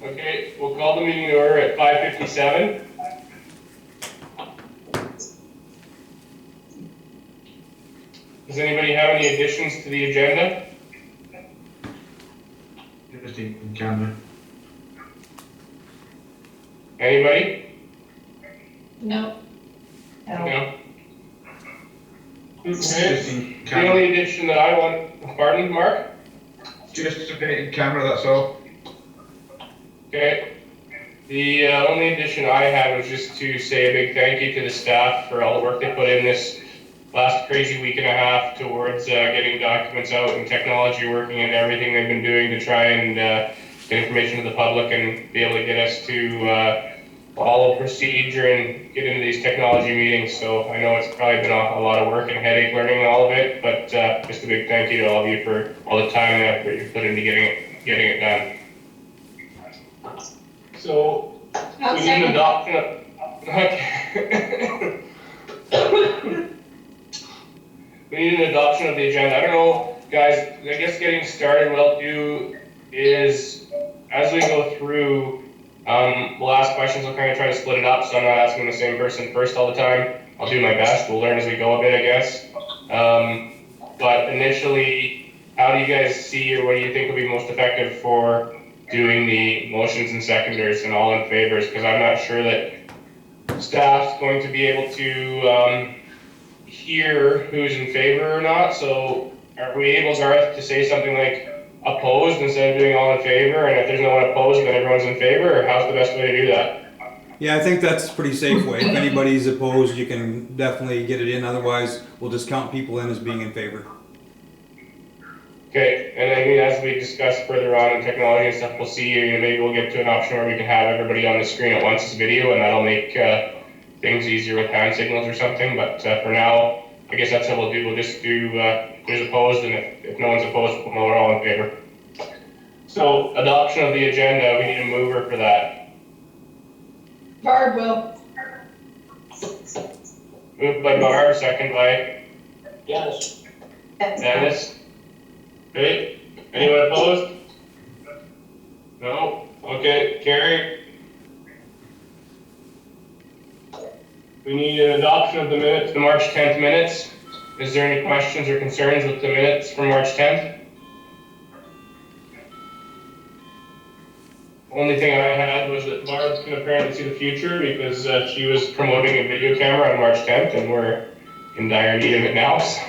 Okay, we'll call the meeting to order at 5:57. Does anybody have any additions to the agenda? Just in camera. Anybody? No. No. Just Okay. in The camera. only addition that I want, pardon, Mark? Just a bit in camera, that's all. Okay. The only addition I had was just to say a big thank you to the staff for all the work they put in this last crazy week and a half towards getting documents out and technology working and everything they've been doing to try and get information to the public and be able to get us to follow procedure and get into these technology meetings. So I know it's probably been a lot of work and headache learning all of it, but just a big thank you to all of you for all the time and effort you put into getting it done. So we need an adoption of, okay. We need an adoption of the agenda. I don't know, guys, I guess getting started, what I'll do is, as we go through, we'll ask questions, we'll kind of try to split it up, so I'm not asking the same person first all the time. I'll do my best, we'll learn as we go a bit, I guess. But initially, how do you guys see, or what do you think will be most effective for doing the motions and seconders and all in favors? Because I'm not sure that staff's going to be able to hear who's in favor or not. So are we able, Garth, to say something like opposed instead of doing all in favor? And if there's no one opposed, then everyone's in favor? Or how's the best way to do that? Yeah, I think that's a pretty safe way. If anybody's opposed, you can definitely get it in. Otherwise, we'll just count people in as being in favor. Okay, and I mean, as we discuss further on in technology and stuff, we'll see, maybe we'll get to an option where we can have everybody on the screen at once as video, and that'll make things easier with hand signals or something. But for now, I guess that's what we'll do. We'll just do who's opposed, and if no one's opposed, we'll know we're all in favor. So, adoption of the agenda, we need a mover for that. Barb will. Moved by Barb, second by Yes. Dennis. Okay, anyone opposed? No? Okay, Carrie? We need an adoption of the minutes, the March 10th minutes. Is there any questions or concerns with the minutes from March 10th? Only thing I had was that Barb's can apparently see the future because she was promoting a video camera on March 10th and we're in dire need of it now. So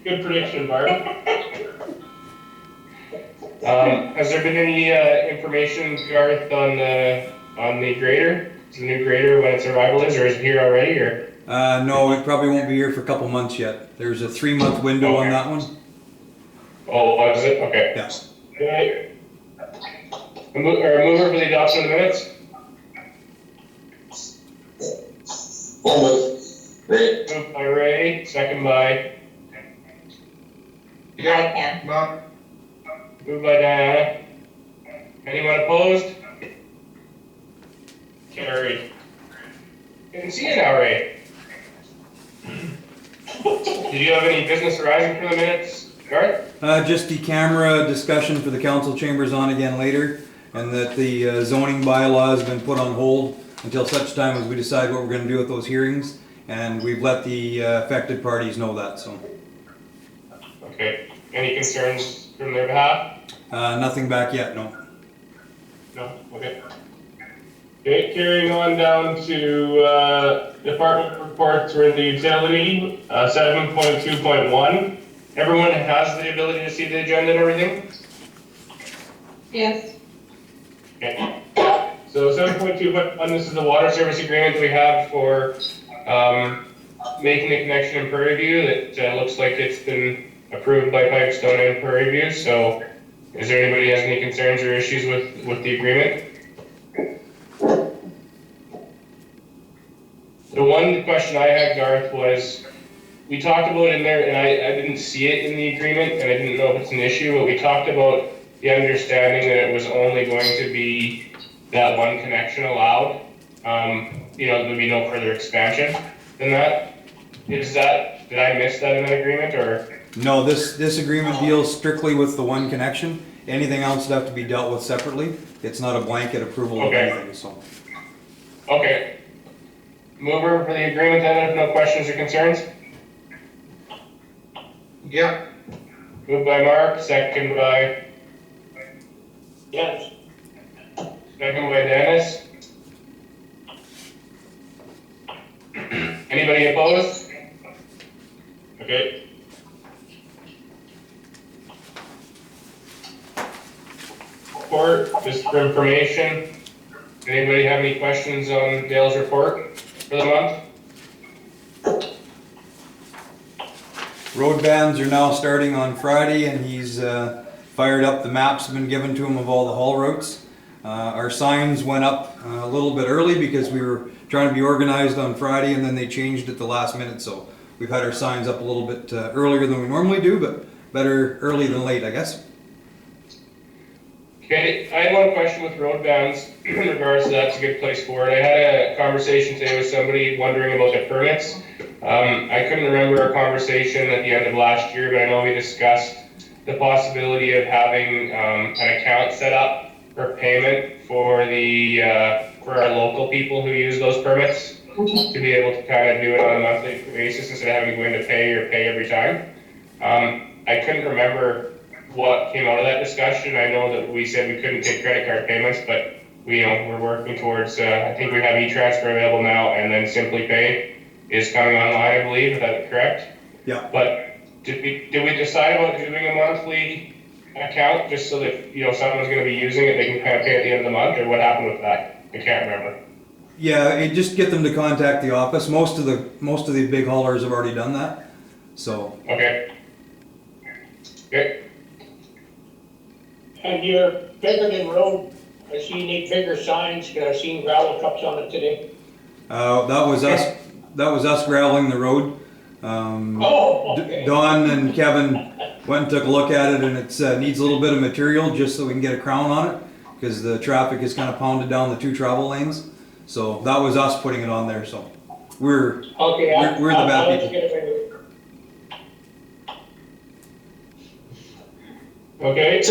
good prediction, Barb. Has there been any information, Garth, on the grader? Is the new grader when its arrival is, or is it here already? Or No, it probably won't be here for a couple months yet. There's a 3-month window on that one. oh, is it? Okay. Yes. Okay. A mover for the adoption of the minutes. Moved by Ray, second by Mark. moved by Diana. Anyone opposed? Carried. Didn't see it now, Ray. Did you have any business arising from the minutes, Garth? Just the camera discussion for the council chambers on again later, and that the zoning bylaw has been put on hold until such time as we decide what we're going to do with those hearings, and we've let the affected parties know that. So. Okay. Any concerns from their behalf? Nothing back yet, no. No? Okay. Okay, carrying on down to department reports for the utility, 7.2.1. Everyone has the ability to see the agenda and everything? Yes. Okay. So 7.2.1, this is the water service agreement that we have for making the connection in Prairie View. That looks like it's been approved by Pipestone and Prairie View. So is there anybody who has any concerns or issues with the agreement? The one question I had, Garth, was we talked about in there, and I didn't see it in the agreement, and I didn't know if it's an issue, but we talked about the understanding that it was only going to be that one connection allowed. There'd be no further expansion than that. Did I miss that in that agreement, or? No, this agreement deals strictly with the one connection. Anything else would have to be dealt with separately. It's not a blanket approval of Okay. anything, so. Okay. Mover for the agreement then, if no questions or concerns? Yeah. Moved by Mark, second by, Yes. second by Dennis. Anybody opposed? Okay. Report, just for information. Anybody have any questions on Dale's report for the month? Road bans are now starting on Friday, and he's fired up the maps have been given to him of all the haul routes. Our signs went up a little bit early because we were trying to be organized on Friday, and then they changed at the last minute, so we've had our signs up a little bit earlier than we normally do, but better early than late, I guess. Okay, I had one question with road bans in regards to that's a good place for it. I had a conversation today with somebody wondering about the permits. I couldn't remember our conversation at the end of last year, but I know we discussed the possibility of having an account set up for payment for the for our local people who use those permits to be able to kind of do it on a monthly basis instead of having to go in to pay or pay every time. I couldn't remember what came out of that discussion. I know that we said we couldn't take credit card payments, but we're working towards, I think we have e-transfer available now, and then Simply Pay is coming online, I believe, is that correct? Yeah. But did we decide about doing a monthly account just so that, someone's gonna be using it, they can kind of pay at the end of the month, or what happened with that? I can't remember. Yeah, just get them to contact the office. Most of the big haulers have already done that, so. Okay. Okay. And your Beverly Road, I see you need bigger signs, because I've seen gravel trucks on it today. That was us graveling the road. Oh, okay. Don and Kevin went and took a look at it, and it needs a little bit of material just so we can get a crown on it, because the traffic is kind of pounded down the two travel lanes. So that was us putting it on there, so we're Okay, we're the bad I'll let you people. get away with it. Okay.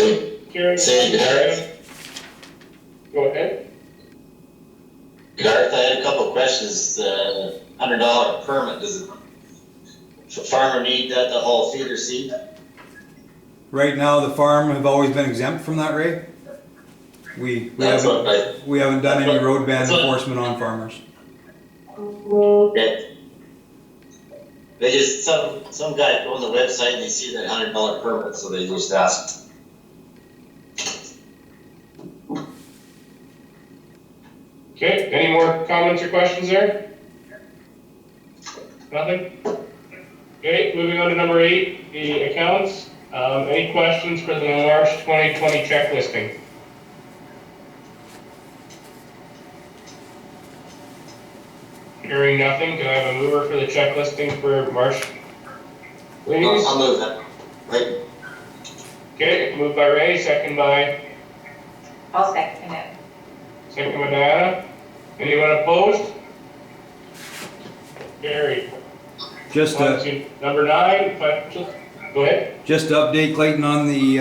Say, Garth. Go ahead. Garth, I had a couple of questions. $100 permit, does the farmer need that to haul feed or seed? Right now, the farm have always been exempt from that, Ray. We haven't done any road ban enforcement on farmers. Okay. They just, some guy go on the website and they see that $100 permit, so they just ask. Okay, any more comments or questions there? Nothing? Okay, moving on to number 8, the accounts. Any questions for the March 2020 check listing? Hearing nothing, can I have a mover for the check listing for March, please? I'll move that. Right. Okay, moved by Ray, second by I'll second it. Diana. Anyone opposed? Carried. Just On to to number 9, financial. Go ahead. Just to update Clayton on the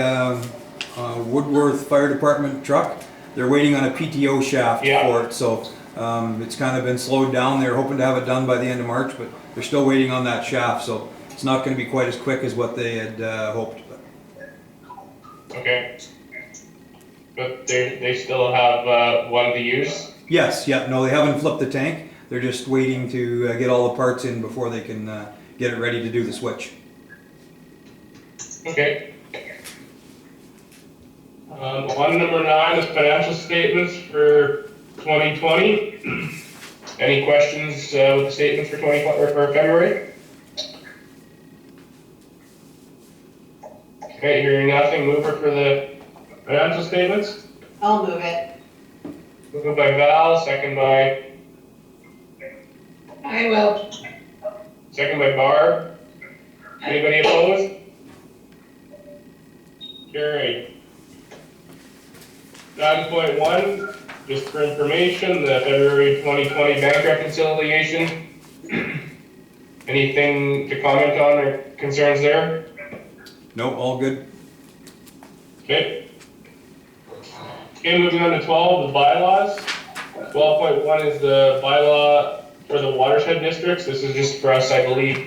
Woodworth Fire Department truck, they're waiting on a PTO shaft Yeah. for it, so it's kind of been slowed down. They're hoping to have it done by the end of March, but they're still waiting on that shaft, so it's not going to be quite as quick as what they had hoped. Okay. But they still have one to use? Yes, yeah, no, they haven't flipped the tank. They're just waiting to get all the parts in before they can get it ready to do the switch. Okay. On number 9 is financial statements for 2020. Any questions with the statements for 2020 or for February? Okay, hearing nothing, mover for the financial statements. I'll move it. Moved by Val, second by Barb. Anybody opposed? Carried. 9.1, just for information, the February 2020 bank reconciliation. Anything to comment on or concerns there? No, all good. Okay. Okay, moving on to 12, the bylaws. 12.1 is the bylaw for the watershed districts. This is just for us, I believe,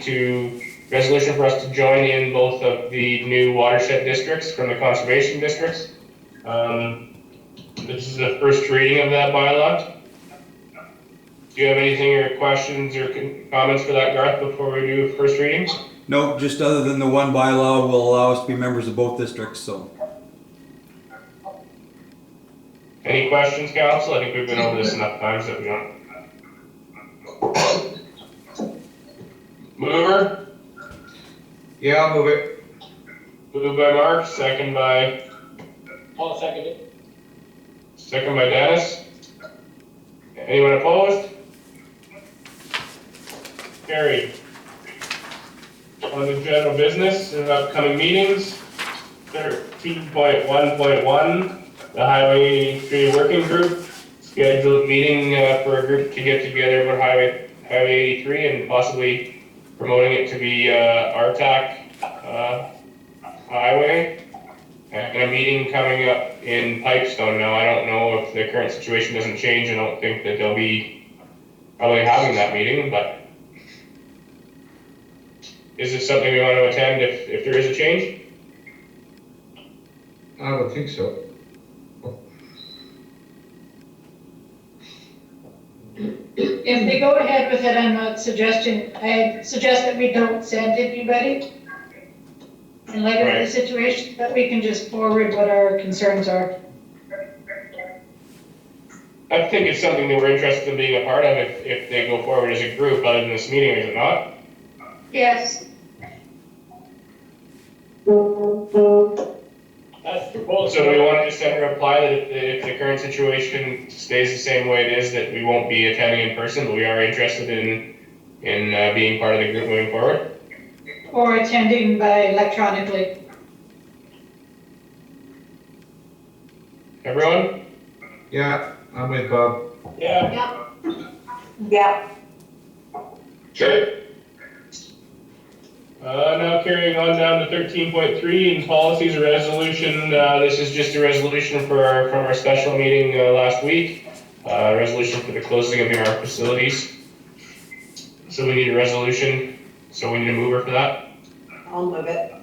resolution for us to join in both of the new watershed districts from the conservation districts. This is the first reading of that bylaw. Do you have anything or questions or comments for that, Garth, before we do first readings? No, just other than the one bylaw will allow us to be members of both districts, so. Any questions, council? I think we've been over this enough times that we don't. Mover? Yeah, I'll move it. Moved by Mark, second by Dennis. Anyone opposed? Carried. On to general business and upcoming meetings, 13.1.1, the Highway 83 Working Group, scheduled meeting for a group to get together about Highway 83 and possibly promoting it to be RTAC highway. And a meeting coming up in Pipestone. Now, I don't know if the current situation doesn't change. I don't think that they'll be probably having that meeting, but is this something we want to attend if there is a change? I would think so. If they go ahead with it, I suggest that we don't send anybody in light of the situation, but we can just forward what our concerns are. I think it's something that we're interested in being a part of if they go forward as a group, other than this meeting, is it not? Yes. That's proposed. So we want to just send a reply that if the current situation stays the same way it is, that we won't be attending in person, but we are interested in being part of the group moving forward. Or attending by electronically. Everyone? Yeah, I'm with Bob. Yeah, Yeah. Sure. Now carrying on down to 13.3 in policies, a resolution. This is just a resolution from our special meeting last week. Resolution for the closing of our facilities. So we need a resolution. So we need a mover for that. I'll move it.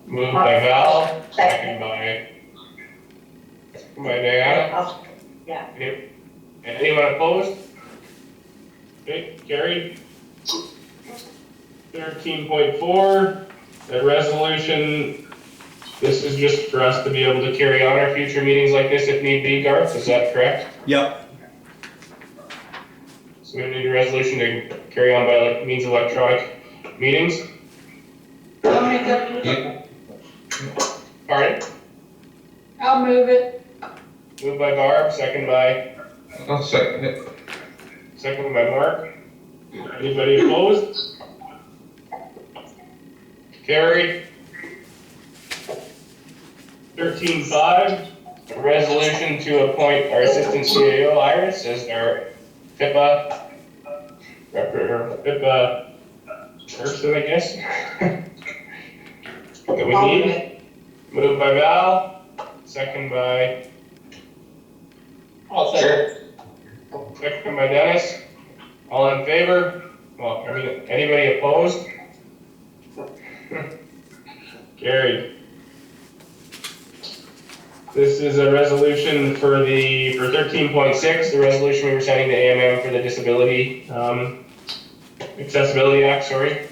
Moved by Val, second by Diana. Yeah. Anyone opposed? Okay, carried. 13.4, the resolution, this is just for us to be able to carry on our future meetings like this if need be, Garth, is that correct? Yep. So we need a resolution to carry on by means of electronic meetings. I'll make that, Pardon? I'll move it. Moved by Barb, second by I'll second it. Mark. Anybody opposed? Carried. 13.5, a resolution to appoint our assistant CAO Iris as our FIPA person, I guess. That we I'll move need. it. Moved by Val, second by I'll second. Second by Dennis. All in favor? Well, anybody opposed? Carried. This is a resolution for 13.6, the resolution we were sending to AMM for the Disability, Accessibility Act, sorry.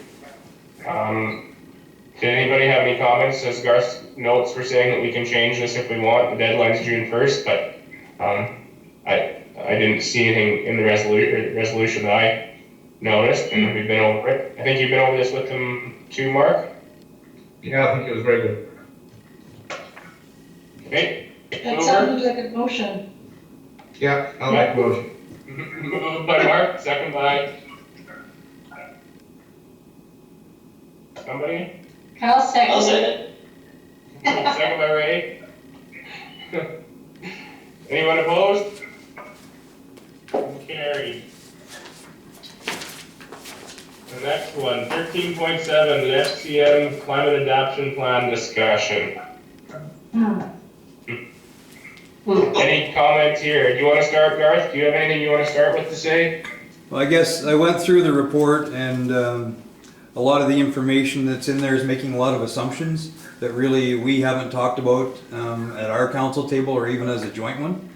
Did anybody have any comments? As Garth's notes were saying that we can change this if we want. The deadline's June 1st, but I didn't see anything in the resolution that I noticed, and we've been over it. I think you've been over this with them too, Mark? Yeah, I think it was very good. Okay. That sounds like a motion. Yeah, I'll make a motion. Moved by Mark, second by somebody? I'll second I'll it. second. Second by Ray. Anyone opposed? Carried. And next one, 13.7, the FCM Climate Adaptation Plan discussion. Any comments here? Do you want to start, Garth? Do you have anything you want to start with to say? Well, I guess I went through the report, and a lot of the information that's in there is making a lot of assumptions that really we haven't talked about at our council table or even as a joint one.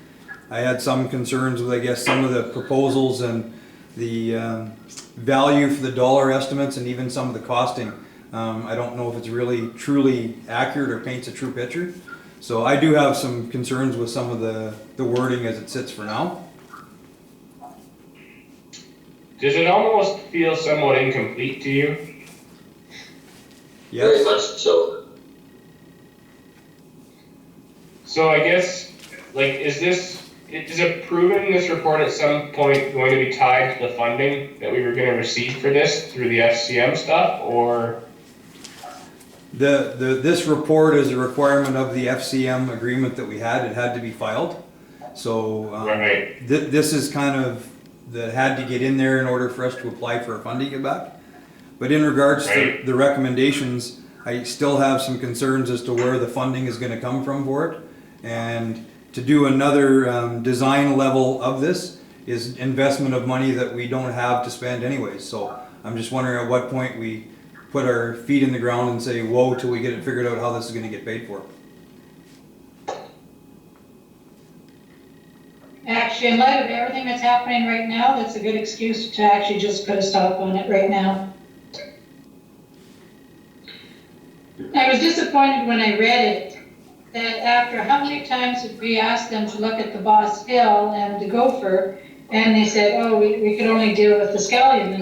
I had some concerns with, I guess, some of the proposals and the value for the dollar estimates and even some of the costing. I don't know if it's really truly accurate or paints a true picture. So I do have some concerns with some of the wording as it sits for now. Does it almost feel somewhat incomplete to you? Very Yes. much so. So I guess, like, is approving this report at some point going to be tied to the funding that we were going to receive for this through the FCM stuff, or? This report is a requirement of the FCM agreement that we had. It had to be filed. So Right. this is kind of that had to get in there in order for us to apply for our funding back. But in regards Right. to the recommendations, I still have some concerns as to where the funding is going to come from for it. And to do another design level of this is investment of money that we don't have to spend anyways. So I'm just wondering at what point we put our feet in the ground and say, whoa, till we get it figured out how this is going to get paid for. Actually, in light of everything that's happening right now, that's a good excuse to actually just put a stop on it right now. I was disappointed when I read it, that after how many times did we ask them to look at the Boss Hill and the Gopher, and they said, oh, we could only deal with the scallion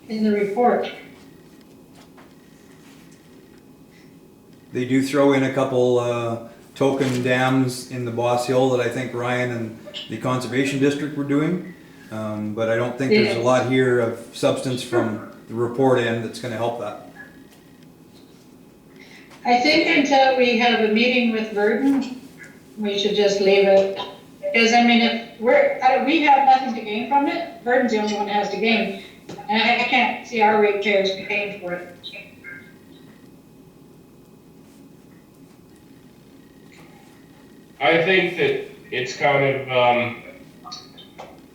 in the report. They do throw in a couple token dams in the Boss Hill that I think Ryan and the Conservation District were doing. But I don't think there's a lot here of substance from the report end that's gonna help that. I think until we have a meeting with Verdun, we should just leave it. Because, I mean, if we have nothing to gain from it, Verdun's the only one that has to gain. And I can't see our ratepayers paying for it. I think that it's kind of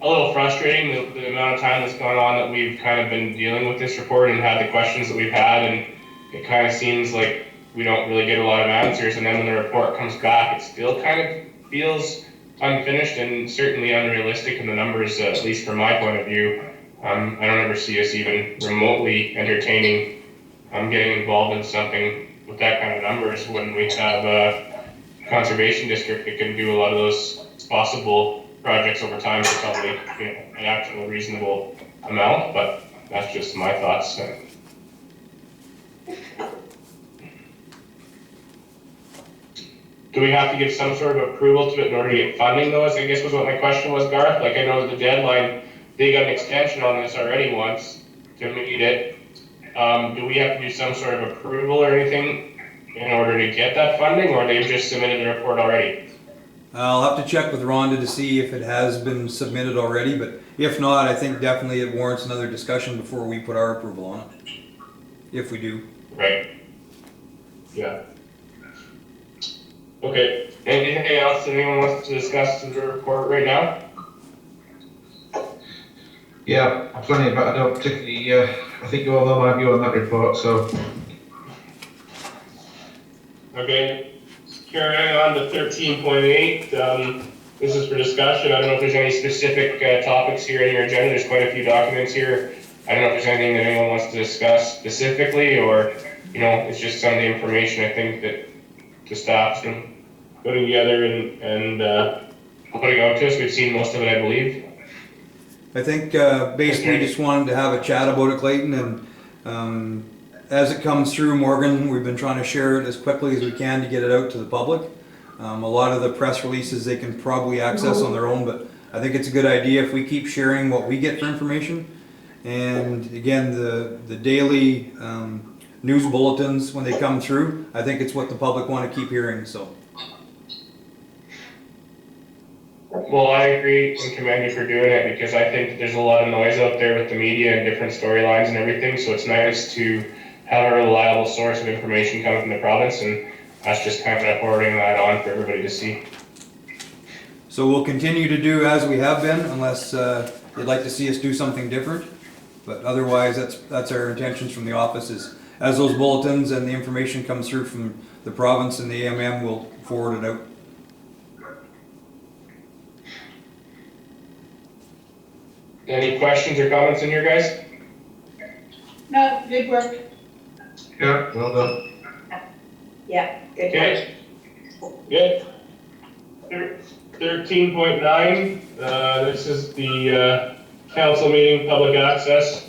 a little frustrating the amount of time that's gone on that we've kind of been dealing with this report and had the questions that we've had, and it kind of seems like we don't really get a lot of answers, and then when the report comes back, it still kind of feels unfinished and certainly unrealistic in the numbers, at least from my point of view. I don't ever see us even remotely entertaining getting involved in something with that kind of numbers when we have a conservation district that can do a lot of those possible projects over time for probably an actual reasonable amount, but that's just my thoughts. Do we have to give some sort of approval to it in order to get funding though? I guess was what my question was, Garth. Like, I know the deadline, they got an extension on this already once to meet it. Do we have to do some sort of approval or anything in order to get that funding, or they've just submitted the report already? I'll have to check with Rhonda to see if it has been submitted already, but if not, I think definitely it warrants another discussion before we put our approval on it. If we do. Right. Yeah. Okay. Anything else that anyone wants to discuss in the report right now? Yeah, plenty, but I don't particularly, I think you all know my view on that report, so. Okay. Carrying on to 13.8. This is for discussion. I don't know if there's any specific topics here in your agenda. There's quite a few documents here. I don't know if there's anything that anyone wants to discuss specifically, or, it's just some of the information I think that the staff's been putting together and putting out to us. We've seen most of it, I believe. I think basically just wanted to have a chat about it, Clayton, and as it comes through, Morgan, we've been trying to share it as quickly as we can to get it out to the public. A lot of the press releases they can probably access on their own, but I think it's a good idea if we keep sharing what we get for information. And again, the daily news bulletins, when they come through, I think it's what the public want to keep hearing, so. Well, I agree and commend you for doing it because I think there's a lot of noise out there with the media and different storylines and everything. So it's nice to have a reliable source of information coming from the province, and us just kind of forwarding that on for everybody to see. So we'll continue to do as we have been, unless you'd like to see us do something different. But otherwise, that's our intentions from the office. Is as those bulletins and the information comes through from the province and the AMM, we'll forward it out. Any questions or comments in here, guys? No, good work. Yeah, well done. Yeah, good. Okay. Good. 13.9, this is the council meeting, public access.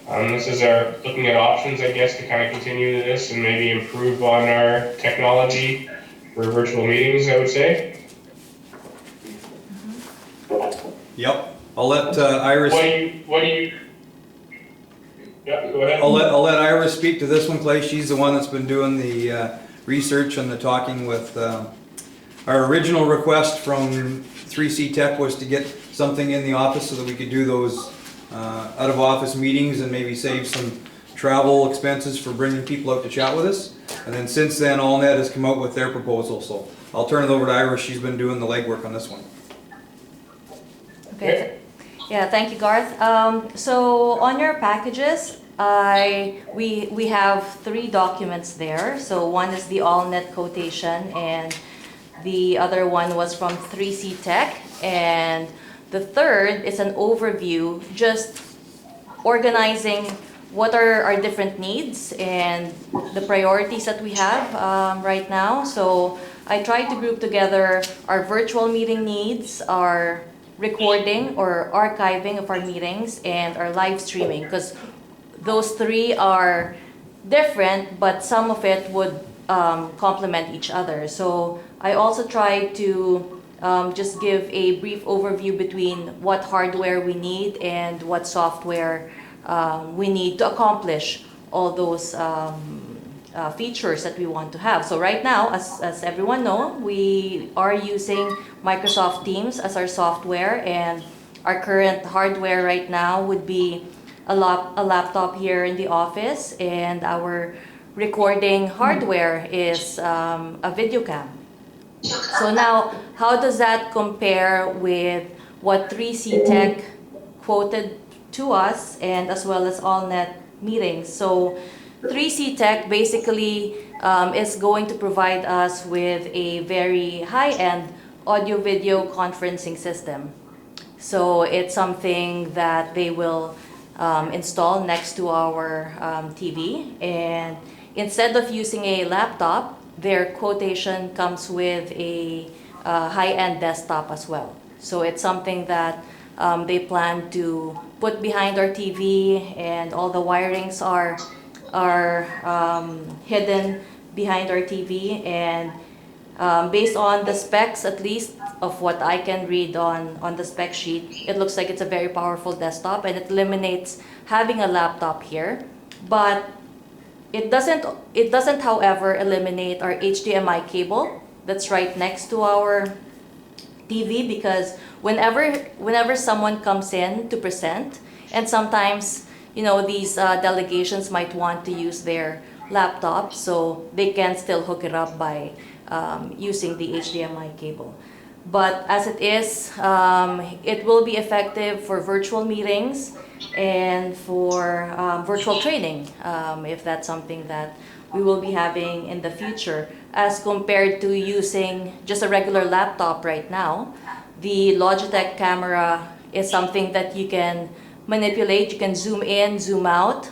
This is our looking at options, I guess, to kind of continue this and maybe improve on our technology for virtual meetings, I would say. Yep. I'll let Iris. What do you? Yeah, go ahead. I'll let Iris speak to this one, Clay. She's the one that's been doing the research and the talking with. Our original request from 3C Tech was to get something in the office so that we could do those out of office meetings and maybe save some travel expenses for bringing people out to chat with us. And then since then, AllNet has come out with their proposal. So I'll turn it over to Iris. She's been doing the legwork on this one. Okay. Yeah, thank you, Garth. So on your packages, we have 3 documents there. So one is the AllNet quotation, and the other one was from 3C Tech, and the third is an overview, just organizing what are our different needs and the priorities that we have right now. So I tried to group together our virtual meeting needs, our recording or archiving of our meetings, and our live streaming, because those 3 are different, but some of it would complement each other. So I also tried to just give a brief overview between what hardware we need and what software we need to accomplish all those features that we want to have. So right now, as everyone know, we are using Microsoft Teams as our software, and our current hardware right now would be a laptop here in the office, and our recording hardware is a video cam. So now, how does that compare with what 3C Tech quoted to us, and as well as AllNet meetings? So 3C Tech basically is going to provide us with a very high-end audio-video conferencing system. So it's something that they will install next to our TV, and instead of using a laptop, their quotation comes with a high-end desktop as well. So it's something that they plan to put behind our TV, and all the wirings are hidden behind our TV. And based on the specs, at least of what I can read on the spec sheet, it looks like it's a very powerful desktop, and it eliminates having a laptop here. But it doesn't, however, eliminate our HDMI cable that's right next to our TV, because whenever someone comes in to present, and sometimes, you know, these delegations might want to use their laptop, so they can still hook it up by using the HDMI cable. But as it is, it will be effective for virtual meetings and for virtual training, if that's something that we will be having in the future, as compared to using just a regular laptop right now. The Logitech camera is something that you can manipulate. You can zoom in, zoom out.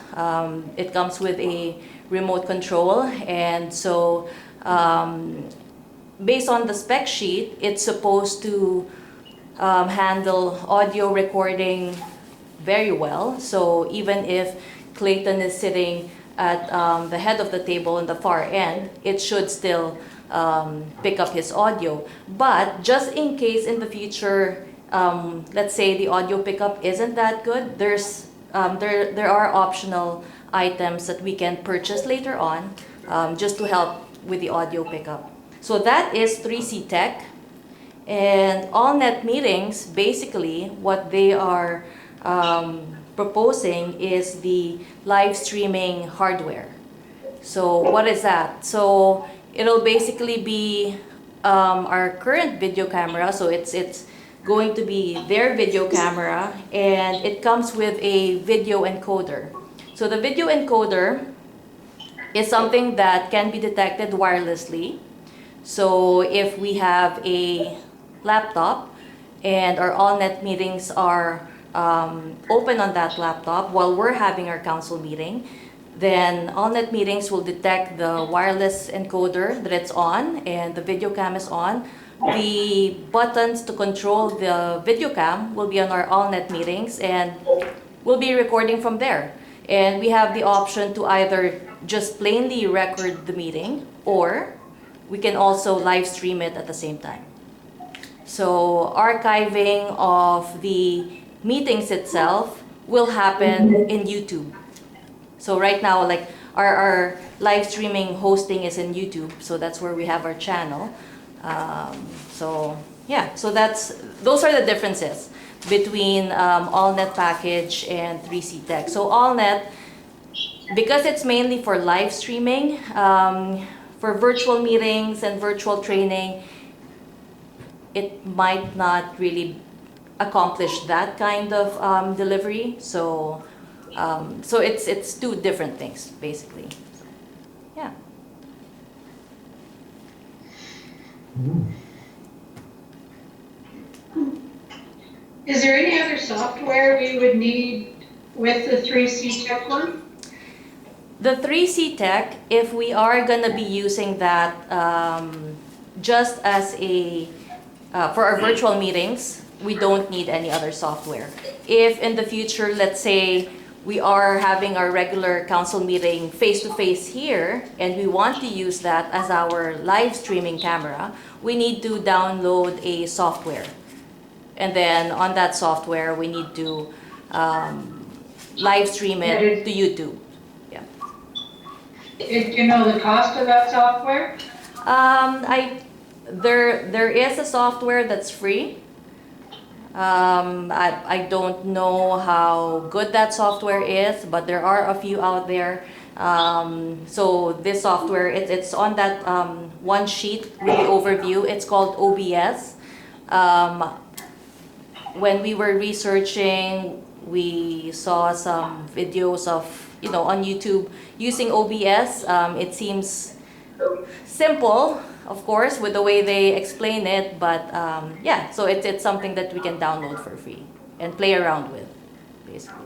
It comes with a remote control, and so based on the spec sheet, it's supposed to handle audio recording very well. So even if Clayton is sitting at the head of the table in the far end, it should still pick up his audio. But just in case in the future, let's say the audio pickup isn't that good, there are optional items that we can purchase later on just to help with the audio pickup. So that is 3C Tech. And AllNet meetings, basically, what they are proposing is the live streaming hardware. So what is that? So it'll basically be our current video camera. So it's going to be their video camera, and it comes with a video encoder. So the video encoder is something that can be detected wirelessly. So if we have a laptop and our AllNet meetings are open on that laptop while we're having our council meeting, then AllNet meetings will detect the wireless encoder that it's on and the video cam is on. The buttons to control the video cam will be on our AllNet meetings, and we'll be recording from there. And we have the option to either just plainly record the meeting, or we can also live stream it at the same time. So archiving of the meetings itself will happen in YouTube. So right now, like our live streaming hosting is in YouTube, so that's where we have our channel. So yeah, so those are the differences between AllNet package and 3C Tech. So AllNet, because it's mainly for live streaming, for virtual meetings and virtual training, it might not really accomplish that kind of delivery. So it's two different things basically. Yeah. Is there any other software we would need with the 3C Tech one? The 3C Tech, if we are gonna be using that just as for our virtual meetings, we don't need any other software. If in the future, let's say, we are having our regular council meeting face-to-face here, and we want to use that as our live streaming camera, we need to download a software. And then on that software, we need to live stream it to YouTube. Yeah. Do you know the cost of that software? There is a software that's free. I don't know how good that software is, but there are a few out there. So this software, it's on that one sheet with the overview. It's called OBS. When we were researching, we saw some videos of, on YouTube using OBS. It seems simple, of course, with the way they explain it, but yeah, so it's something that we can download for free and play around with, basically.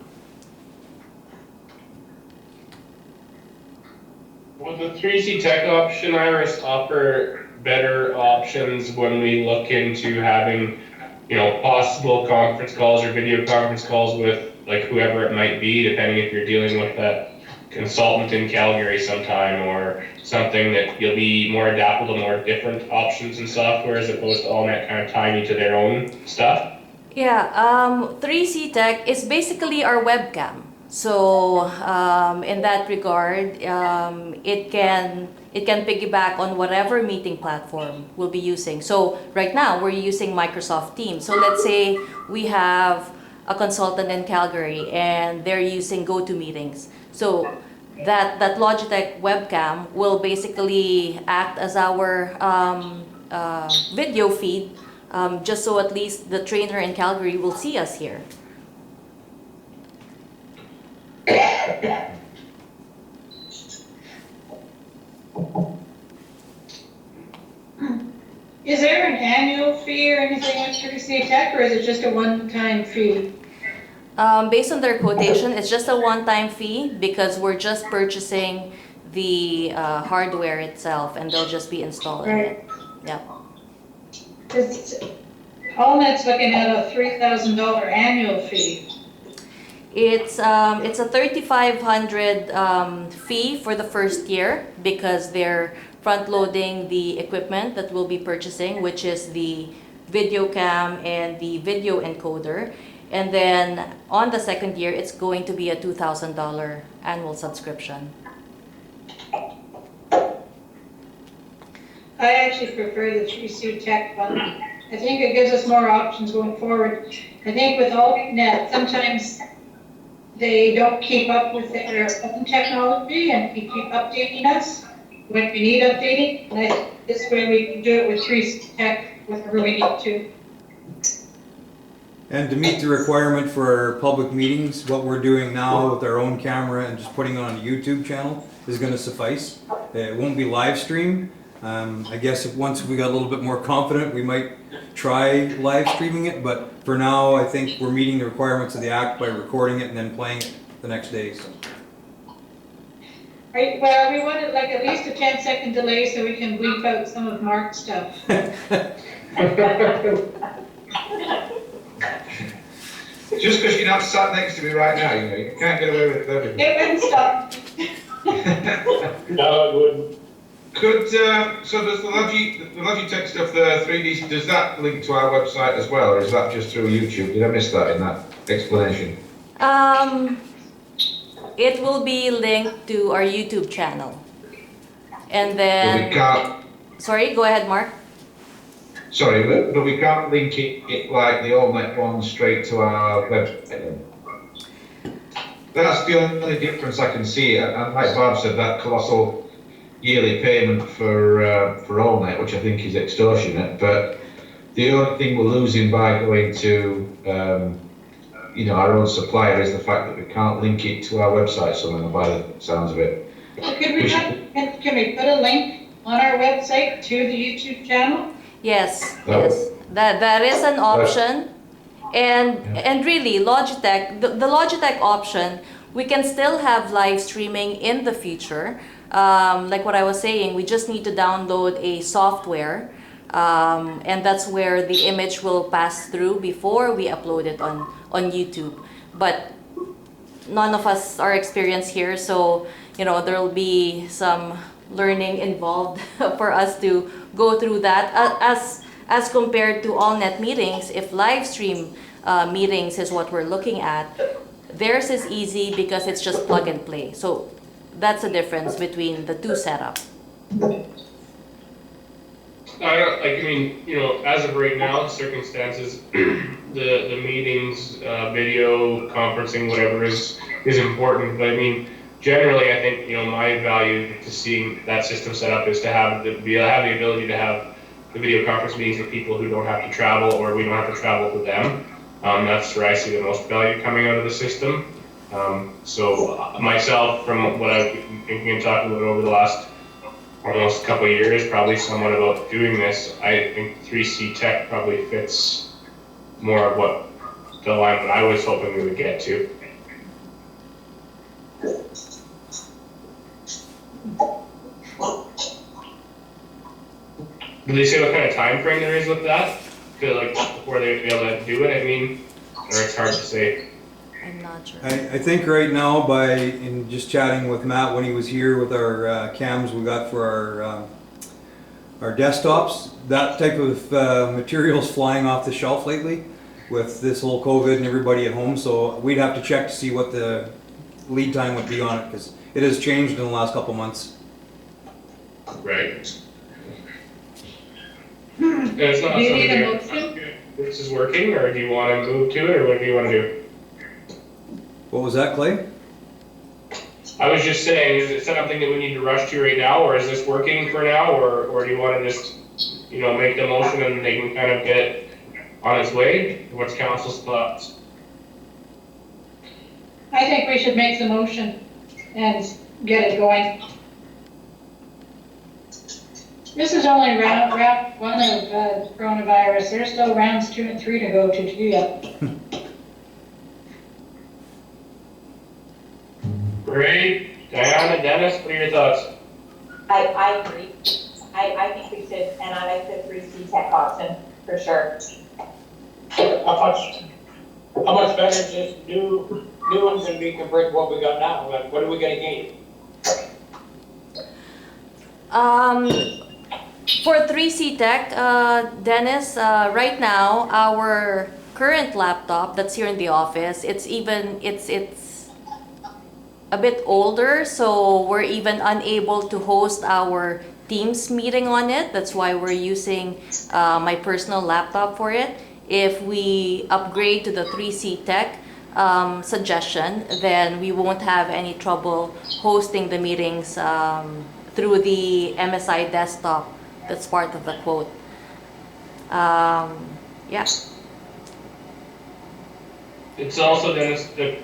Would the 3C Tech option, Iris, offer better options when we look into having, possible conference calls or video conference calls with like whoever it might be, depending if you're dealing with that consultant in Calgary sometime or something, that you'll be more adaptable to more different options and software as opposed to AllNet kind of tying you to their own stuff? Yeah, 3C Tech is basically our webcam. So in that regard, it can piggyback on whatever meeting platform we'll be using. So right now we're using Microsoft Teams. So let's say we have a consultant in Calgary and they're using GoToMeetings. So that Logitech webcam will basically act as our video feed, just so at least the trainer in Calgary will see us here. Is there an annual fee or anything with 3C Tech, or is it just a one-time fee? Based on their quotation, it's just a one-time fee because we're just purchasing the hardware itself, and they'll just be installing it. Yeah. AllNet's looking at a $3,000 annual fee. It's a $3,500 fee for the first year because they're front-loading the equipment that we'll be purchasing, which is the video cam and the video encoder. And then on the second year, it's going to be a $2,000 annual subscription. I actually prefer the 3C Tech one, I think it gives us more options going forward. I think with AltNet, sometimes they don't keep up with their own technology and we keep updating us when we need updating. And I think this way we can do it with 3C Tech, whenever we need to. And to meet the requirement for our public meetings, what we're doing now with our own camera and just putting it on a YouTube channel is gonna suffice. It won't be live streamed. I guess if once we got a little bit more confident, we might try live streaming it, but for now, I think we're meeting the requirements of the act by recording it and then playing it the next day, so. Right, well, we wanted like at least a 10-second delay so we can bleep out some of Mark's stuff. Just because you're not sat next to me right now, you know, you can't get away with everything. It wouldn't stop. No, it wouldn't. Could, so does the Logitech stuff, the 3D, does that link to our website as well, or is that just through YouTube? Did I miss that in that explanation? It will be linked to our YouTube channel. And But we then, can't, sorry, go ahead, Mark. sorry, but we can't link it like the AllNet one straight to our website then? That's the only difference I can see, and like Barb said, that colossal yearly payment for AllNet, which I think is extortionate, but the only thing we're losing by going to, you know, our own supplier is the fact that we can't link it to our website somehow by the sounds of it. Can we put a link on our website to the YouTube channel? Yes, That yes. That is an option. And really, Logitech, the Logitech option, we can still have live streaming in the future. Like what I was saying, we just need to download a software, and that's where the image will pass through before we upload it on YouTube. But none of us are experienced here, so you know there will be some learning involved for us to go through that. As compared to AllNet meetings, if live stream meetings is what we're looking at, theirs is easy because it's just plug and play. So that's the difference between the two setups. I mean, you know, as of right now, circumstances, the meetings, video conferencing, whatever is important. But I mean, generally, I think, you know, my value to seeing that system set up is to have the ability to have the video conference meetings with people who don't have to travel, or we don't have to travel to them. That's where I see the most value coming out of the system. So myself, from what I've been thinking and talking about over the last almost couple of years, probably somewhat about doing this, I think 3C Tech probably fits more of what the line that I was hoping we would get to. Did they say what kind of time frame there is with that? Feel like before they'd be able to do it, I mean, or it's hard to say. I'm not sure. I think right now, in just chatting with Matt when he was here with our cams we got for our desktops, that type of material's flying off the shelf lately with this whole COVID and everybody at home. So we'd have to check to see what the lead time would be on it, because it has changed in the last couple months. Right. And it's not Do you need a something motion? this is working, or do you want to move to it, or what do you want to do? What was that, Clay? I was just saying, is it something that we need to rush to right now, or is this working for now, or do you want to just, you know, make the motion and they can kind of get it on its way? What's council's thoughts? I think we should make the motion and get it going. This is only round one of coronavirus. There's still rounds 2 and 3 to go to do yet. Great. Diana, Dennis, what are your thoughts? I agree. I think we should, and I like the 3C Tech option, for sure. How much better is this new one gonna be compared to what we got now? Like, what are we gonna gain? For 3C Tech, Dennis, right now, our current laptop that's here in the office, it's a bit older, so we're even unable to host our Teams meeting on it. That's why we're using my personal laptop for it. If we upgrade to the 3C Tech suggestion, then we won't have any trouble hosting the meetings through the MSI desktop that's part of the quote. Yeah. It's also then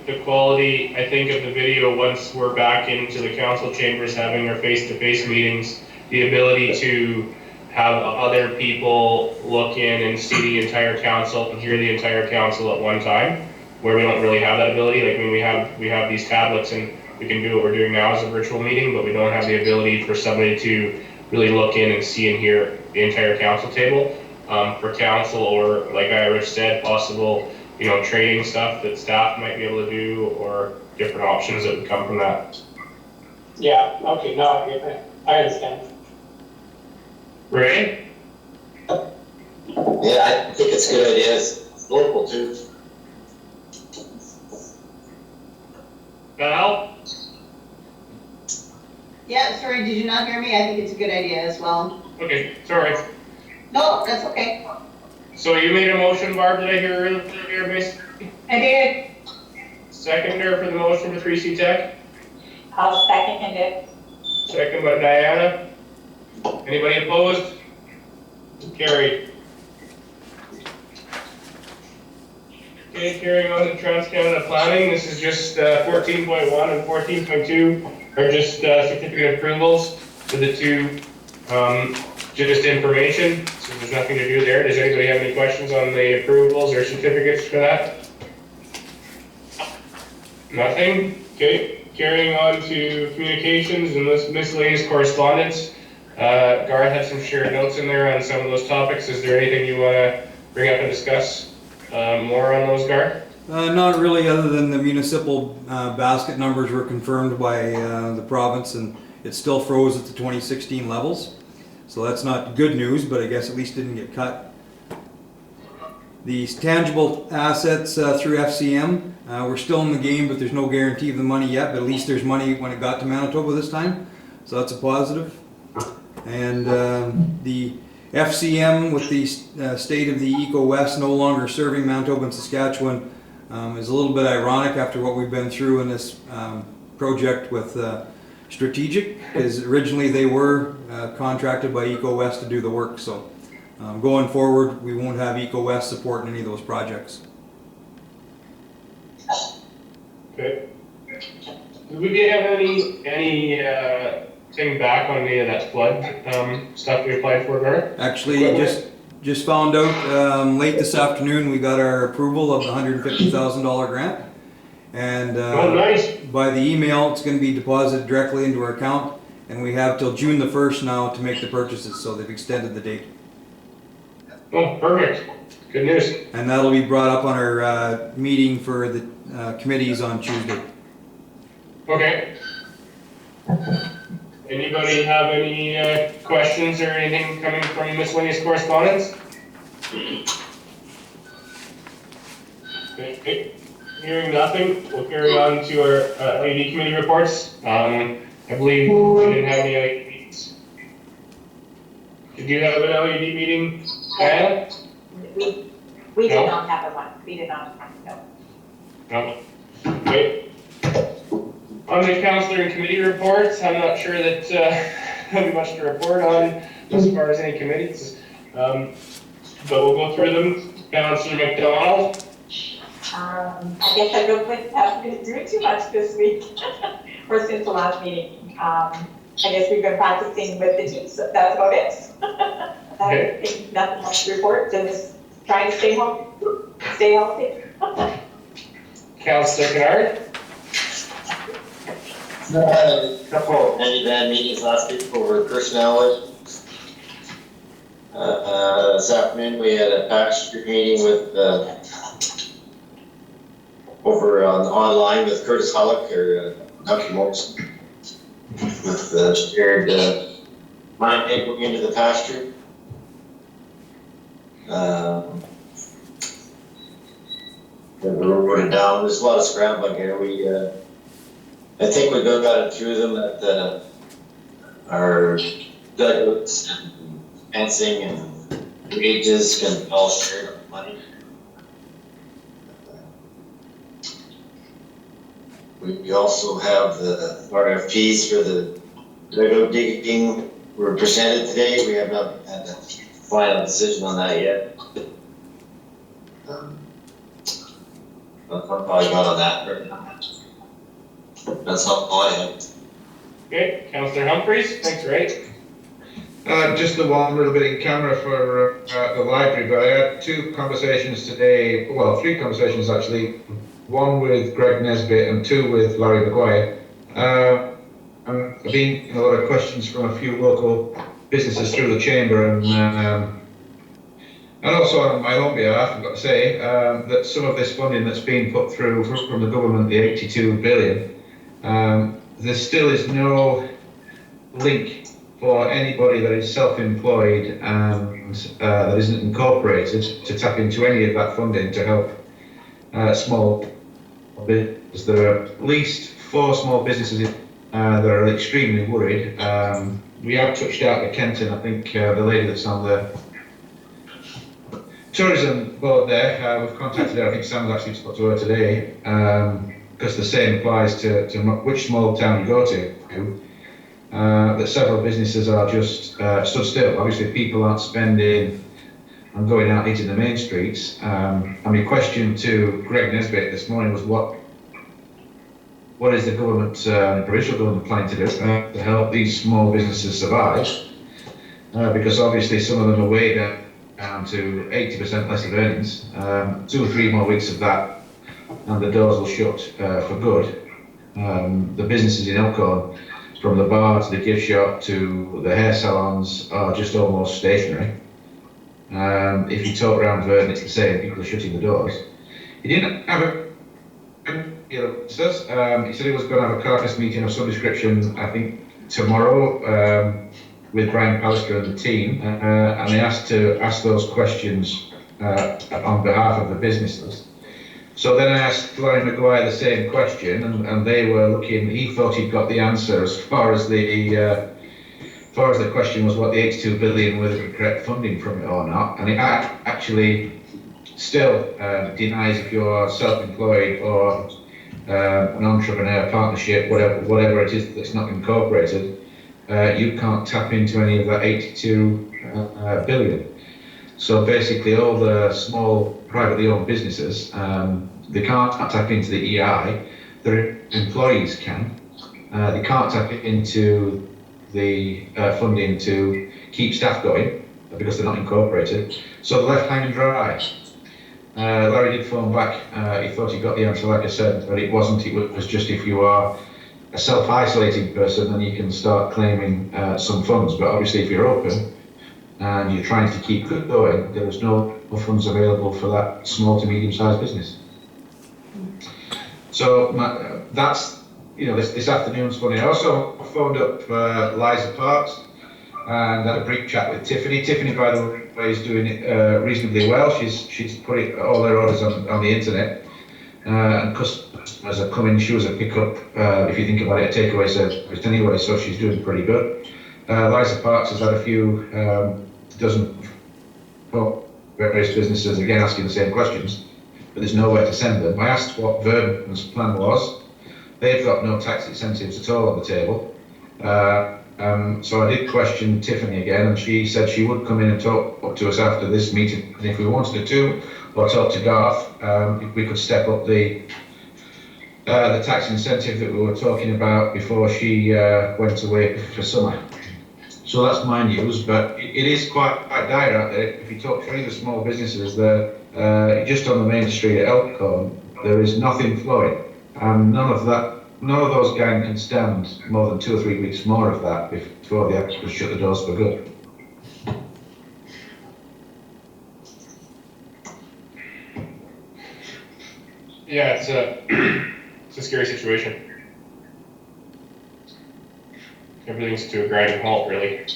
the quality, I think, of the video once we're back into the council chambers having our face-to-face meetings, the ability to have other people look in and see the entire council and hear the entire council at one time, where we don't really have that ability. Like when we have these tablets and we can do what we're doing now as a virtual meeting, but we don't have the ability for somebody to really look in and see and hear the entire council table. For council, or like Irish said, possible, training stuff that staff might be able to do, or different options that would come from that. Yeah, okay, no, I get that. I understand. Ray? Yeah, I think it's a good idea. It's local too. Val? Yeah, sorry, did you not hear me? I think it's a good idea as well. Okay, sorry. No, that's okay. So you made a motion, Barb, did I hear earlier, basically? I did. Seconder for the motion for 3C Tech? I'll second it. Second by Diana. Anybody opposed? Carried. Okay, carrying on to Trans-Canada Planning, this is just 14.1 and 14.2 are just certificate approvals for the two, just information, so there's nothing to do there. Does anybody have any questions on the approvals or certificates for that? Nothing? Okay, carrying on to communications and miscellaneous correspondence. Garth had some shared notes in there on some of those topics. Is there anything you want to bring up and discuss more on those, Garth? Not really, other than the municipal basket numbers were confirmed by the province, and it still froze at the 2016 levels. So that's not good news, but I guess at least didn't get cut. These tangible assets through FCM, we're still in the game, but there's no guarantee of the money yet, but at least there's money when it got to Manitoba this time. So that's a positive. And the FCM with the state of the Eco West no longer serving Manitoba and Saskatchewan is a little bit ironic after what we've been through in this project with Strategic, because originally they were contracted by Eco West to do the work. So going forward, we won't have Eco West support in any of those projects. Okay. Did we have any thing back on any of that flood stuff we applied for, Garth? Actually, just found out late this afternoon we got our approval of the $150,000 grant, and Oh, nice. by the email it's going to be deposited directly into our account, and we have till June the 1st now to make the purchases, so they've extended the date. Oh, perfect. Good news. And that'll be brought up on our meeting for the committees on Tuesday. Okay. Anybody have any questions or anything coming from miscellaneous correspondence? Okay. Hearing nothing, we'll carry on to our LED committee reports. I believe we didn't have any LED meetings. Did you have an LED meeting, Diana? We did not have a one. We did not, no. No. Okay. On the councillor and committee reports, I'm not sure that there'll be much to report on as far as any committees, but we'll go through them. Councillor McDonald. I guess I haven't been doing too much this week, or since the last meeting. I guess we've been practicing with the teams, so that's about it. Okay. I think nothing much to report, just trying to stay home, stay healthy. Councillor Kennard. A couple of many-bad meetings last week over personnel. This afternoon we had a patch street meeting with over online with Curtis Hullock or Dr. Morrison with shared mine going into the pasture. The road went down. There's a lot of scrambling here. I think we got it through them that our dugouts, and fencing and wages can all share money. We also have the RFPs for the dugout digging were presented today. We have not had a final decision on that yet. That's all I got on that right now. That's all I have. Okay, Councillor Humphreys, thanks, Ray. Just the one little bit in camera for the library, but I had two conversations today, well, three conversations actually, one with Greg Nesbitt and two with Larry Maguire. I've been getting a lot of questions from a few local businesses through the chamber, and also on my own behalf, I've got to say, that some of this funding that's being put through from the government, the 82 billion, there still is no link for anybody that is self-employed and that isn't incorporated to tap into any of that funding to help small businesses. There are at least 4 small businesses that are extremely worried. We have touched out the Kenton, I think the lady that's on the tourism board there, we've contacted her. I think Sam's actually spoke to her today, because the same applies to which small town you go to. That several businesses are just stood still. Obviously, people aren't spending and going out eating the main streets. And my question to Greg Nesbitt this morning was, what is the government, provincial government planning to do to help these small businesses survive? Because obviously some of them are way down to 80% less of earnings. 2 or 3 more weeks of that, and the doors will shut for good. The businesses in Elkhorn, from the bar to the gift shop to the hair salons, are just almost stationary. If you talk around Vernon, it's the same. People are shutting the doors. He didn't have he said he was going to have a carcass meeting of some description, I think tomorrow, with Brian Pallister and the team, and they asked to ask those questions on behalf of the businesses. So then I asked Larry Maguire the same question, and they were looking. He thought he'd got the answer as far as the question was what the 82 billion, whether the correct funding from it or not, and it actually still denies if you're self-employed or an entrepreneur partnership, whatever it is that's not incorporated, you can't tap into any of that 82 billion. So basically all the small privately owned businesses, they can't tap into the EI, their employees can. They can't tap into the funding to keep staff going because they're not incorporated. So they're left high and dry. Larry did phone back, he thought he got the answer like I said, but it wasn't. It was just if you are a self-isolating person, then you can start claiming some funds. But obviously if you're open and you're trying to keep good going, there is no funds available for that small to medium-sized business. So that's, this afternoon's funny. I also phoned up Liza Parks and had a brief chat with Tiffany. Tiffany, by the way, is doing it reasonably well. She's put all her orders on the internet, and customers are coming. She was a pickup, if you think about it, a takeaway service anyway, so she's doing pretty good. Liza Parks has had a few dozen various businesses again asking the same questions, but there's nowhere to send them. I asked what Vernon's plan was. They've got no tax incentives at all on the table. So I did question Tiffany again, and she said she would come in and talk up to us after this meeting, and if we wanted to, or talk to Garth, if we could step up the tax incentive that we were talking about before she went away for summer. So that's my news, but it is quite dire out there. If you talk to any of the small businesses there, just on the main street at Elkhorn, there is nothing flowing, and none of those gang can stand more than 2 or 3 weeks more of that before they have to shut the doors for good. Yeah, it's a scary situation. Everything's to a grinding halt, really.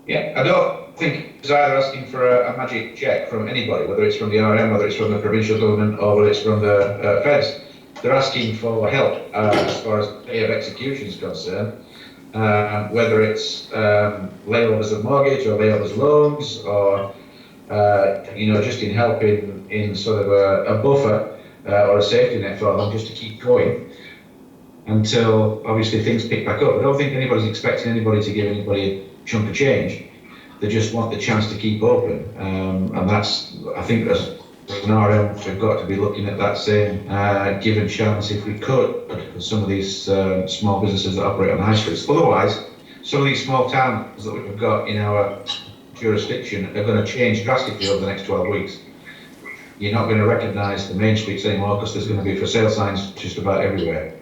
Yeah, I don't think it's either asking for a magic check from anybody, whether it's from the RM, whether it's from the provincial government, or whether it's from the feds. they're asking for help as far as day of execution is concerned, whether it's layovers of mortgage or layovers loans, or just in helping in sort of a buffer or a safety net for them, just to keep going until obviously things pick back up. I don't think anybody's expecting anybody to give anybody a chunk of change. They just want the chance to keep open, and that's, I think, as an RM, we've got to be looking at that same given chance if we could for some of these small businesses that operate on high streets. Otherwise, some of these small towns that we've got in our jurisdiction are going to change drastically over the next 12 weeks. You're not going to recognise the main streets anymore because there's going to be for sale signs just about everywhere.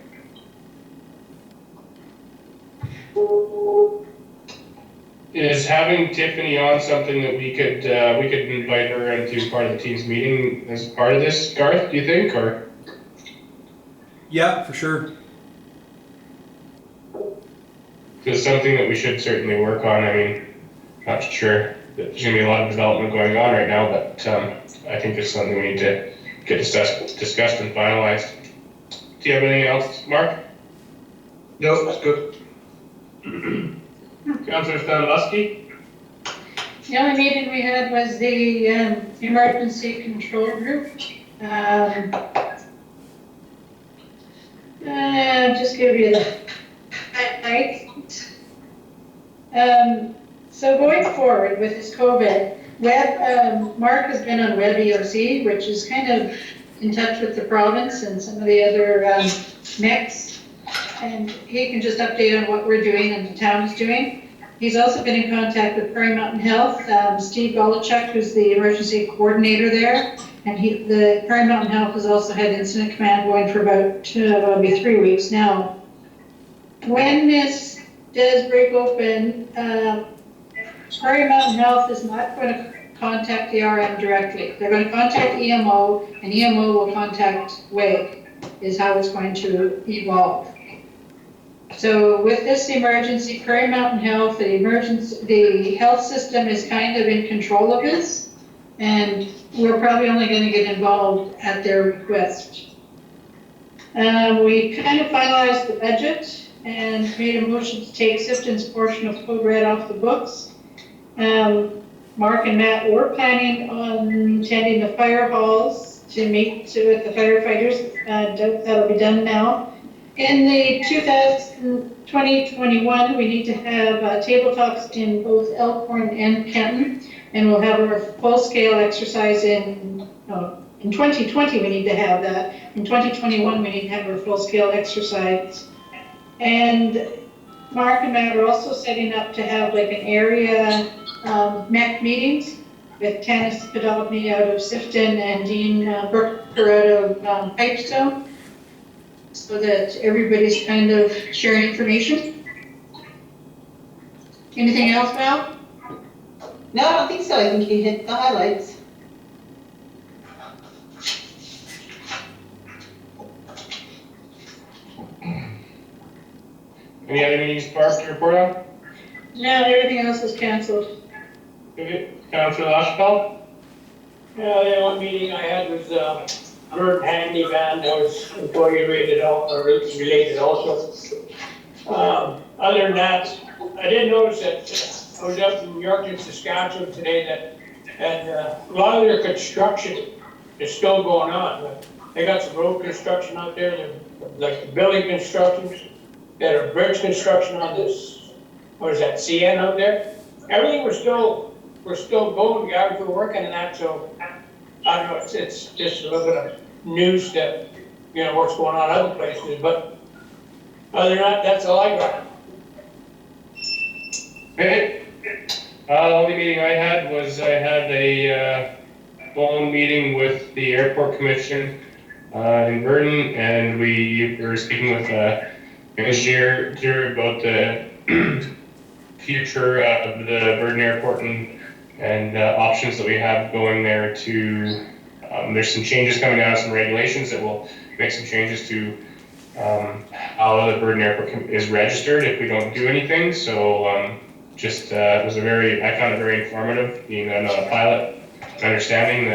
Is having Tiffany on something that we could invite her into part of the team's meeting as part of this, Garth, do you think, or? Yeah, for sure. It's something that we should certainly work on. I mean, not sure, there's gonna be a lot of development going on right now, but I think it's something we need to get discussed and finalized. Do you have anything else, Mark? No, that's good. Councillor Stanislavski? The only meeting we had was the emergency control group. Just give you the highlights. So going forward with this COVID, Mark has been on Web EOC, which is kind of in touch with the province and some of the other MECs. And he can just update on what we're doing and the town is doing. He's also been in contact with Prairie Mountain Health, Steve Golichuk, who's the emergency coordinator there. And the Prairie Mountain Health has also had incident command going for about 3 weeks now. When this does break open, Prairie Mountain Health is not going to contact the RM directly. They're going to contact EMO, and EMO will contact WAG, is how it's going to evolve. So with this emergency, Prairie Mountain Health, the health system is kind of in control of this, and we're probably only going to get involved at their request. We kind of finalized the budget and made a motion to take Sifton's portion of Code Red off the books. Mark and Matt were planning on attending the fire halls to meet with the firefighters. That'll be done now. In the 2021, we need to have table talks in both Elkhorn and Kenton, and we'll have a full-scale exercise in 2020, we need to have that. In 2021, we need to have a full-scale exercise. And Mark and Matt are also setting up to have like an area MEC meetings with Tanis Podolny out of Sifton and Dean Brooker out of Pipestone, so that everybody's kind of sharing information. Anything else, Val? No, I don't think so. I think you hit the highlights. Any other meetings, Barb, to report on? No, everything else is canceled. Okay, Councillor LaChapelle? Yeah, the only meeting I had was, Bird Handyman, that was employee related also. Other than that, I did notice that I was up in Yorkton, Saskatchewan today, and a lot of their construction is still going on. They got some road construction out there, like the building constructions, they had a bridge construction on this, what is that, CN out there? Everything was still going, the guys were working on that, so I don't know, it's just a little bit of news that, what's going on other places, but other than that, that's all I got. Okay. The only meeting I had was a phone meeting with the airport commission in Burton, and we were speaking with engineer about the future of the Burton Airport and options that we have going there to, there's some changes coming out of some regulations that will make some changes to how the Burton Airport is registered if we don't do anything. So it was I found it very informative, being a pilot, understanding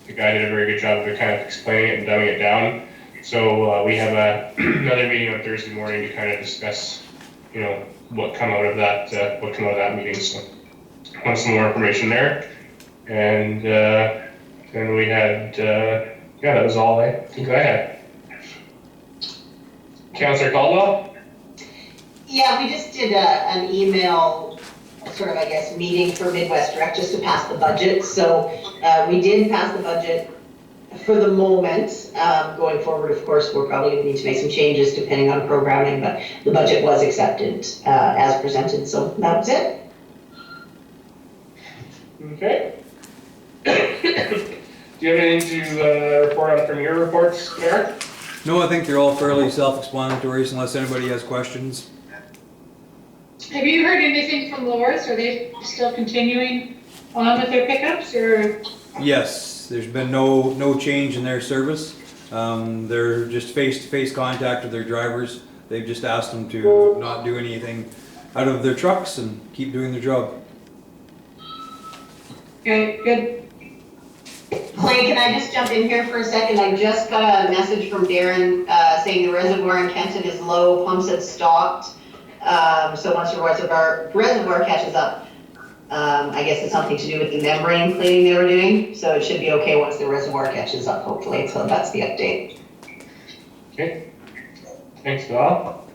the guy did a very good job of kind of explaining it and dumbing it down So we have another meeting on Thursday morning to kind of discuss, you know, what come out of that meeting. So want some more information there. And then we had, yeah, that was all I think I had. Councillor Caldwell? Yeah, we just did an email, sort of, I guess, meeting for Midwest Direct just to pass the budget. So we did pass the budget for the moment. Going forward, of course, we're probably going to need to make some changes depending on programming, but the budget was accepted as presented. So that was it. Okay. Do you have anything to report on from your reports, Gareth? No, I think they're all fairly self-explanatory unless anybody has questions. Have you heard anything from Loris? Are they still continuing on with their pickups, or? Yes, there's been no change in their service. They're just face-to-face contact with their drivers. They've just asked them to not do anything out of their trucks and keep doing their job. Okay, good. Clay, can I just jump in here for a second? I just got a message from Darren saying the reservoir in Kenton is low, pumps had stopped. So once the reservoir catches up, I guess it's something to do with the membrane cleaning they were doing. So it should be okay once the reservoir catches up, hopefully. So that's the update. Okay. Thanks, Val.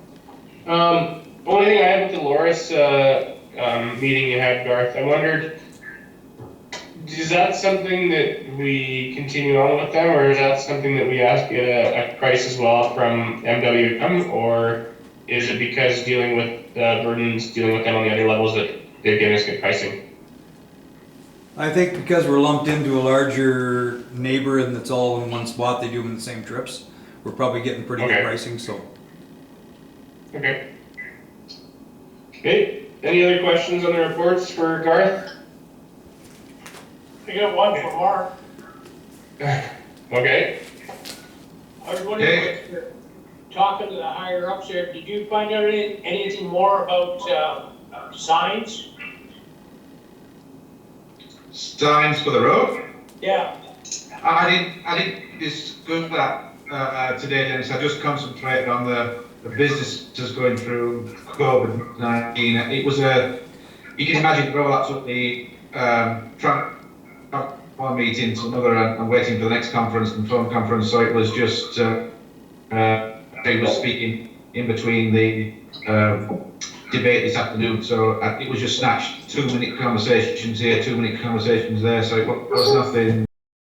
Only thing I had with the Loris meeting you had, Garth, I wondered, is that something that we continue on with them, or is that something that we ask get a price as well from MWM, or is it because dealing with burdens, dealing with them on the other levels that they've given us good pricing? I think because we're lumped into a larger neighbor and it's all in one spot, they do them in the same trips. We're probably getting pretty good pricing, so. Okay. Okay, any other questions on the reports for Garth? I got one for Mark. Okay. I was wondering, if you're talking to the higher ups there, did you find out anything more about signs? Signs for the road? Yeah. I didn't discuss that today, Dennis. I just concentrated on the businesses going through COVID-19. It was you can imagine roll absolutely one meeting to another and waiting for the next conference and phone conference. So it was just I was speaking in between the debate this afternoon. So it was just snatched 2-minute conversations here, 2-minute conversations there. So it was nothing